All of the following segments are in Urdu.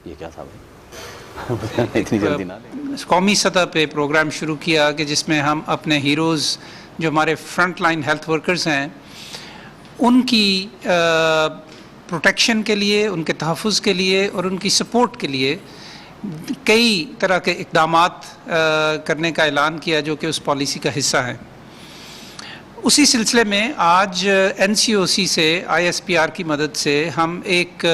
یہ کیا تھا بھائی؟ اتنی جلدی نہ لیں۔ قومی سطح پہ پروگرام شروع کیا کہ جس میں ہم اپنے ہیروز جو ہمارے فرنٹ لائن ہیلتھ ورکرز ہیں ان کی پروٹیکشن کے لیے، ان کے تحفظ کے لیے اور ان کی سپورٹ کے لیے کئی طرح کے اقدامات کرنے کا اعلان کیا جو کہ اس پالیسی کا حصہ ہیں۔ اسی سلسلے میں آج این سی او سی سے آئی ایس پی آر کی مدد سے ہم ایک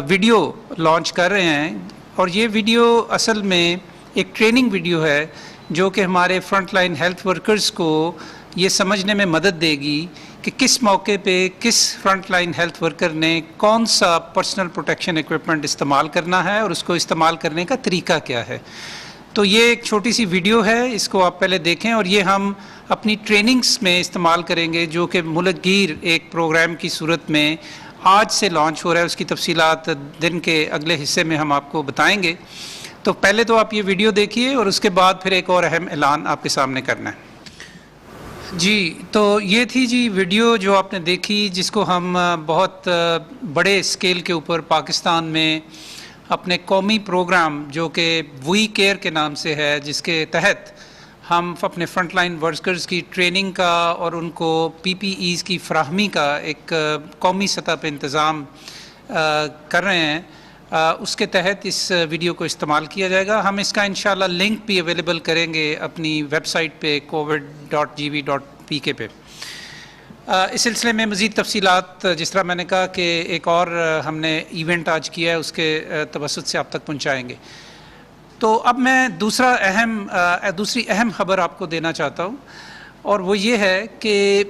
ویڈیو لانچ کر رہے ہیں، اور یہ ویڈیو اصل میں ایک ٹریننگ ویڈیو ہے جو کہ ہمارے فرنٹ لائن ہیلتھ ورکرز کو یہ سمجھنے میں مدد دے گی کہ کس موقع پہ کس فرنٹ لائن ہیلتھ ورکر نے کون سا پرسنل پروٹیکشن ایکوپمنٹ استعمال کرنا ہے اور اس کو استعمال کرنے کا طریقہ کیا ہے۔ تو یہ ایک چھوٹی سی ویڈیو ہے، اس کو آپ پہلے دیکھیں، اور یہ ہم اپنی ٹریننگز میں استعمال کریں گے جو کہ ملک گیر ایک پروگرام کی صورت میں آج سے لانچ ہو رہا ہے۔ اس کی تفصیلات دن کے اگلے حصے میں ہم آپ کو بتائیں گے۔ تو پہلے تو آپ یہ ویڈیو دیکھیے اور اس کے بعد پھر ایک اور اہم اعلان آپ کے سامنے کرنا ہے۔ جی، تو یہ تھی جی ویڈیو جو آپ نے دیکھی، جس کو ہم بہت بڑے اسکیل کے اوپر پاکستان میں اپنے قومی پروگرام جو کہ وی کیئر کے نام سے ہے، جس کے تحت ہم اپنے فرنٹ لائن ورکرز کی ٹریننگ کا اور ان کو پی پی ایز کی فراہمی کا ایک قومی سطح پہ انتظام کر رہے ہیں، اس کے تحت اس ویڈیو کو استعمال کیا جائے گا۔ ہم اس کا انشاءاللہ لنک بھی اویلیبل کریں گے اپنی ویب سائٹ پہ covid.gv.pk پہ۔ اس سلسلے میں مزید تفصیلات، جس طرح میں نے کہا کہ ایک اور ہم نے ایونٹ آج کیا ہے، اس کے توسط سے آپ تک پہنچائیں گے۔ تو اب میں دوسری اہم خبر آپ کو دینا چاہتا ہوں، اور وہ یہ ہے کہ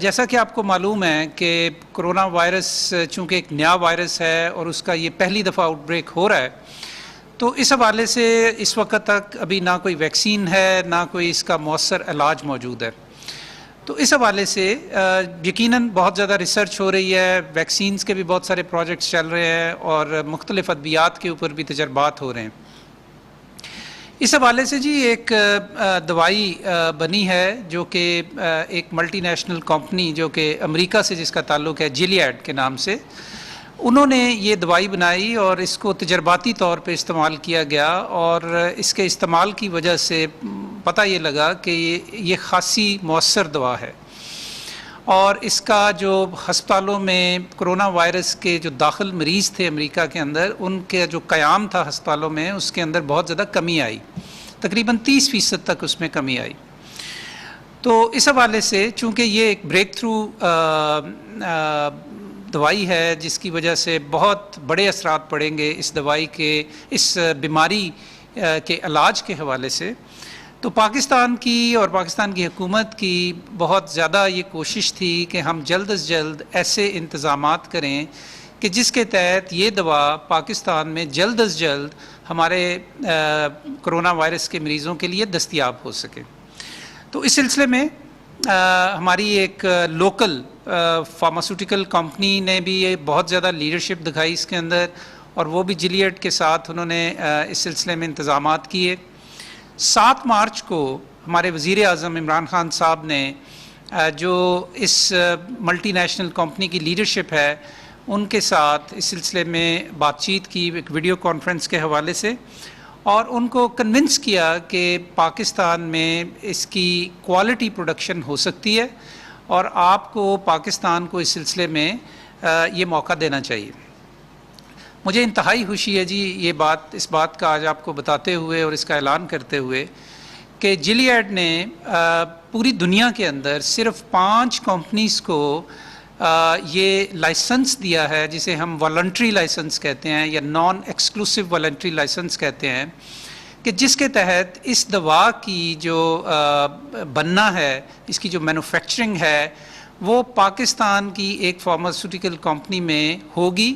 جیسا کہ آپ کو معلوم ہے کہ کرونا وائرس چونکہ ایک نیا وائرس ہے اور اس کا یہ پہلی دفعہ آؤٹ بریک ہو رہا ہے، تو اس حوالے سے اس وقت تک ابھی نہ کوئی ویکسین ہے، نہ کوئی اس کا مؤثر علاج موجود ہے۔ تو اس حوالے سے یقیناً بہت زیادہ ریسرچ ہو رہی ہے، ویکسینز کے بھی بہت سارے پروجیکٹس چل رہے ہیں اور مختلف ادویات کے اوپر بھی تجربات ہو رہے ہیں۔ اس حوالے سے جی ایک دوائی بنی ہے جو کہ ایک ملٹی نیشنل کمپنی جو کہ امریکہ سے جس کا تعلق ہے، جیلیاڈ کے نام سے، انہوں نے یہ دوائی بنائی اور اس کو تجرباتی طور پہ استعمال کیا گیا، اور اس کے استعمال کی وجہ سے پتہ یہ لگا کہ یہ خاصی مؤثر دوا ہے، اور اس کا جو ہسپتالوں میں کرونا وائرس کے جو داخل مریض تھے امریکہ کے اندر، ان کے جو قیام تھا ہسپتالوں میں، اس کے اندر بہت زیادہ کمی آئی، تقریباً 30% تک اس میں کمی آئی۔ تو اس حوالے سے چونکہ یہ ایک بریک تھرو دوائی ہے جس کی وجہ سے بہت بڑے اثرات پڑیں گے اس دوائی کے، اس بیماری کے علاج کے حوالے سے، تو پاکستان کی اور پاکستان کی حکومت کی بہت زیادہ یہ کوشش تھی کہ ہم جلد از جلد ایسے انتظامات کریں کہ جس کے تحت یہ دوا پاکستان میں جلد از جلد ہمارے کرونا وائرس کے مریضوں کے لیے دستیاب ہو سکے۔ تو اس سلسلے میں ہماری ایک لوکل فارماسیوٹیکل کمپنی نے بھی یہ بہت زیادہ لیڈرشپ دکھائی اس کے اندر، اور وہ بھی جیلیاڈ کے ساتھ انہوں نے اس سلسلے میں انتظامات کیے۔ 7 مارچ کو ہمارے وزیر اعظم عمران خان صاحب نے جو اس ملٹی نیشنل کمپنی کی لیڈرشپ ہے ان کے ساتھ اس سلسلے میں بات چیت کی ایک ویڈیو کانفرنس کے حوالے سے، اور ان کو کنونس کیا کہ پاکستان میں اس کی کوالٹی پروڈکشن ہو سکتی ہے، اور آپ کو پاکستان کو اس سلسلے میں یہ موقع دینا چاہیے۔ مجھے انتہائی خوشی ہے جی اس بات کا آج آپ کو بتاتے ہوئے اور اس کا اعلان کرتے ہوئے کہ جیلیاڈ نے پوری دنیا کے اندر صرف 5 کمپنیز کو یہ لائسنس دیا ہے، جسے ہم والنٹری لائسنس کہتے ہیں یا نان ایکسکلوسیو والنٹری لائسنس کہتے ہیں، کہ جس کے تحت اس دوا کی جو بننا ہے، اس کی جو مینوفیکچرنگ ہے، وہ پاکستان کی ایک فارماسیوٹیکل کمپنی میں ہوگی،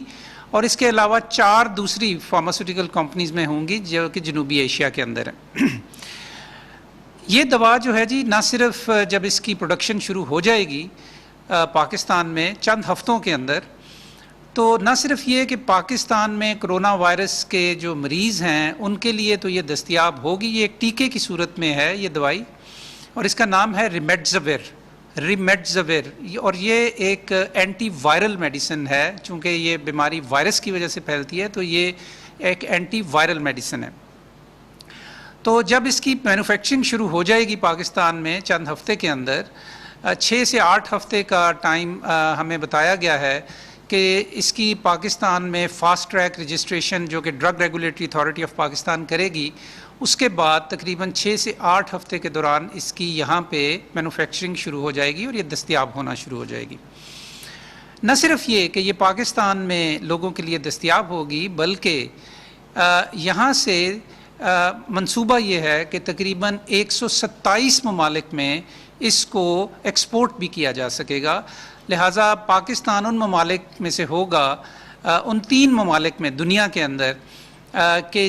اور اس کے علاوہ 4 دوسری فارماسیوٹیکل کمپنیز میں ہوں گی جو کہ جنوبی ایشیا کے اندر ہیں۔ یہ دوا جو ہے جی، نہ صرف جب اس کی پروڈکشن شروع ہو جائے گی پاکستان میں چند ہفتوں کے اندر، تو نہ صرف یہ کہ پاکستان میں کرونا وائرس کے جو مریض ہیں ان کے لیے تو یہ دستیاب ہوگی، یہ ایک ٹیکے کی صورت میں ہے یہ دوائی، اور اس کا نام ہے ریمڈیزویر۔ ریمڈزویر، اور یہ ایک اینٹی وائرل میڈیسن ہے. چونکہ یہ بیماری وائرس کی وجہ سے پھیلتی ہے تو یہ ایک اینٹی وائرل میڈیسن ہے. تو جب اس کی مینوفیکچرنگ شروع ہو جائے گی پاکستان میں چند ہفتے کے اندر، 6 سے 8 ہفتے کا ٹائم ہمیں بتایا گیا ہے کہ اس کی پاکستان میں فاسٹ ٹریک رجسٹریشن جو کہ drug regulatory authority of Pakistan کرے گی، اس کے بعد تقریباً 6 سے 8 ہفتے کے دوران اس کی یہاں پہ مینوفیکچرنگ شروع ہو جائے گی اور یہ دستیاب ہونا شروع ہو جائے گی. نہ صرف یہ کہ یہ پاکستان میں لوگوں کے لیے دستیاب ہوگی، بلکہ یہاں سے منصوبہ یہ ہے کہ تقریباً 127 ممالک میں اس کو ایکسپورٹ بھی کیا جا سکے گا. لہٰذا پاکستان ان ممالک میں سے ہوگا، ان 3 ممالک میں دنیا کے اندر کہ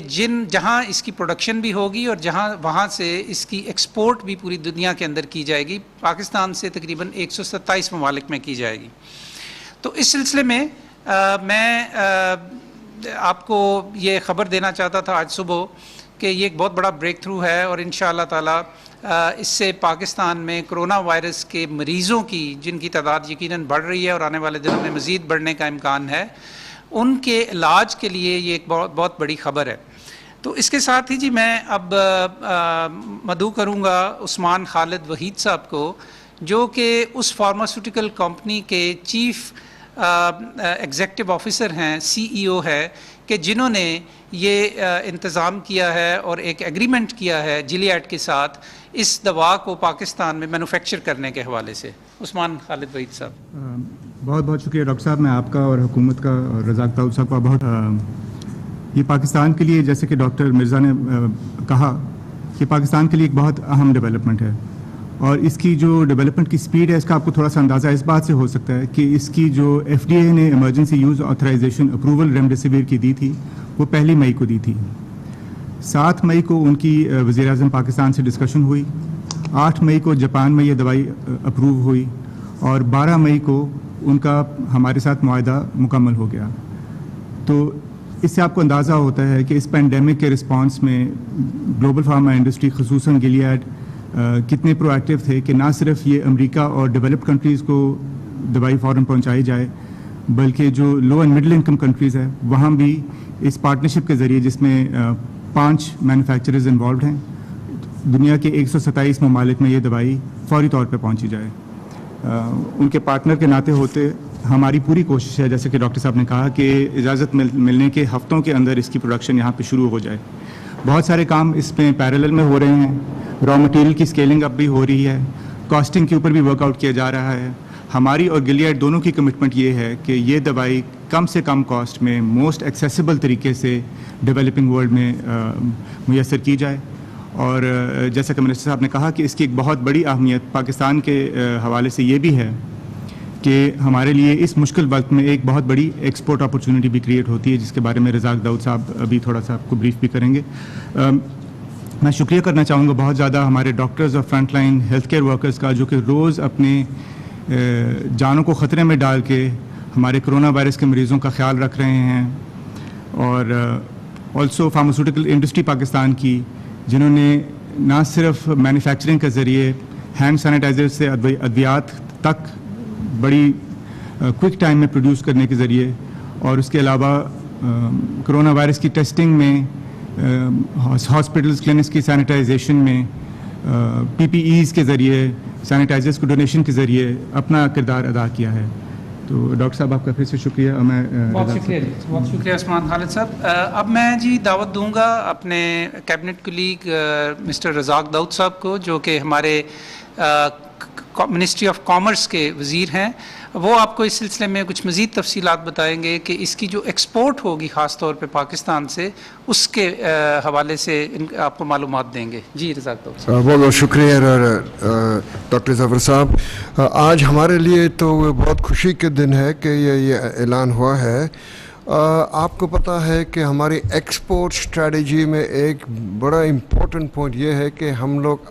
جہاں اس کی پروڈکشن بھی ہوگی اور وہاں سے اس کی ایکسپورٹ بھی پوری دنیا کے اندر کی جائے گی. پاکستان سے تقریباً 127 ممالک میں کی جائے گی. تو اس سلسلے میں میں آپ کو یہ خبر دینا چاہتا تھا آج صبح کہ یہ ایک بہت بڑا بریک تھرو ہے، اور انشاءاللہ تعالی اس سے پاکستان میں کرونا وائرس کے مریضوں کی، جن کی تعداد یقیناً بڑھ رہی ہے اور آنے والے دنوں میں مزید بڑھنے کا امکان ہے، ان کے علاج کے لیے یہ ایک بہت بڑی خبر ہے. تو اس کے ساتھ ہی جی میں اب مدعو کروں گا عثمان خالد وحید صاحب کو، جو کہ اس فارماسیوٹیکل کمپنی کے چیف ایگزیکٹو آفیسر ہیں، CEO ہے، کہ جنہوں نے یہ انتظام کیا ہے اور ایک ایگریمنٹ کیا ہے جیلیاڈ کے ساتھ اس دوا کو پاکستان میں مینوفیکچر کرنے کے حوالے سے. عثمان خالد وحید صاحب. بہت بہت شکریہ ڈاکٹر صاحب. میں آپ کا اور حکومت کا اور رزاق داؤد صاحب کا بہت یہ پاکستان کے لیے، جیسے کہ ڈاکٹر مرزا نے کہا، کہ پاکستان کے لیے ایک بہت اہم ڈیولپمنٹ ہے، اور اس کی جو ڈیولپمنٹ کی سپیڈ ہے اس کا آپ کو تھوڑا سا اندازہ اس بات سے ہو سکتا ہے کہ اس کی جو FDA نے ایمرجنسی یوز آتھرائزیشن اپروول ریمڈیسیویر کی دی تھی وہ 1 مئی کو دی تھی. 7 مئی کو ان کی وزیر اعظم پاکستان سے ڈسکشن ہوئی. 8 مئی کو جاپان میں یہ دوائی اپروو ہوئی، اور 12 مئی کو ان کا ہمارے ساتھ معاہدہ مکمل ہو گیا. تو اس سے آپ کو اندازہ ہوتا ہے کہ اس پینڈیمک کے رسپانس میں گلوبل فارما انڈسٹری خصوصاً گیلیاڈ کتنے پرو ایکٹیو تھے کہ نہ صرف یہ امریکہ اور ڈیولپڈ کنٹریز کو دوائی فوراً پہنچائی جائے، بلکہ جو لو اینڈ مڈل انکم کنٹریز ہے وہاں بھی اس پارٹنرشپ کے ذریعے، جس میں 5 مینوفیکچررز انوالوڈ ہیں، دنیا کے 127 ممالک میں یہ دوائی فوری طور پہ پہنچی جائے. ان کے پارٹنر کے ناطے ہوتے ہماری پوری کوشش ہے، جیسے کہ ڈاکٹر صاحب نے کہا، کہ اجازت ملنے کے ہفتوں کے اندر اس کی پروڈکشن یہاں پہ شروع ہو جائے. بہت سارے کام اس میں پیرالل میں ہو رہے ہیں. را مٹیریل کی اسکیلنگ اب بھی ہو رہی ہے، کاسٹنگ کے اوپر بھی ورک آؤٹ کیا جا رہا ہے. ہماری اور گیلیاڈ دونوں کی کمٹمنٹ یہ ہے کہ یہ دوائی کم سے کم کاسٹ میں موسٹ ایکسیسیبل طریقے سے ڈیولپنگ ورلڈ میں میسر کی جائے. اور جیسا کہ منسٹر صاحب نے کہا کہ اس کی ایک بہت بڑی اہمیت پاکستان کے حوالے سے یہ بھی ہے کہ ہمارے لیے اس مشکل وقت میں ایک بہت بڑی ایکسپورٹ اپرچونٹی بھی کریٹ ہوتی ہے، جس کے بارے میں رزاق داؤد صاحب ابھی تھوڑا سا آپ کو بریف بھی کریں گے. میں شکریہ کرنا چاہوں گا بہت زیادہ ہمارے ڈاکٹرز اور front line health care workers کا، جو کہ روز اپنے جانوں کو خطرے میں ڈال کے ہمارے کرونا وائرس کے مریضوں کا خیال رکھ رہے ہیں. اور آلسو فارماسیوٹیکل انڈسٹری پاکستان کی، جنہوں نے نہ صرف مینوفیکچرنگ کے ذریعے ہینڈ سینیٹائزر سے ادویات تک بڑی کوئک ٹائم میں پروڈیوس کرنے کے ذریعے، اور اس کے علاوہ کرونا وائرس کی ٹیسٹنگ میں، ہاسپٹلز کلینکس کی سینیٹائزیشن میں، PPEs کے ذریعے، سینیٹائزرز کو ڈونیشن کے ذریعے اپنا کردار ادا کیا ہے. تو ڈاکٹر صاحب آپ کا پھر سے شکریہ. میں بہت شکریہ عثمان خالد صاحب. اب میں جی دعوت دوں گا اپنے کیبنٹ کولیگ مسٹر رزاق داؤد صاحب کو، جو کہ ہمارے منسٹری آف کامرس کے وزیر ہیں. وہ آپ کو اس سلسلے میں کچھ مزید تفصیلات بتائیں گے کہ اس کی جو ایکسپورٹ ہوگی خاص طور پہ پاکستان سے، اس کے حوالے سے آپ کو معلومات دیں گے. جی رزاق داؤد صاحب. بہت بہت شکریہ ڈاکٹر ظفر صاحب. آج ہمارے لیے تو بہت خوشی کے دن ہے کہ یہ اعلان ہوا ہے. آپ کو پتہ ہے کہ ہماری ایکسپورٹ اسٹریٹجی میں ایک بڑا امپورٹنٹ پوائنٹ یہ ہے کہ ہم لوگ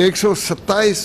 127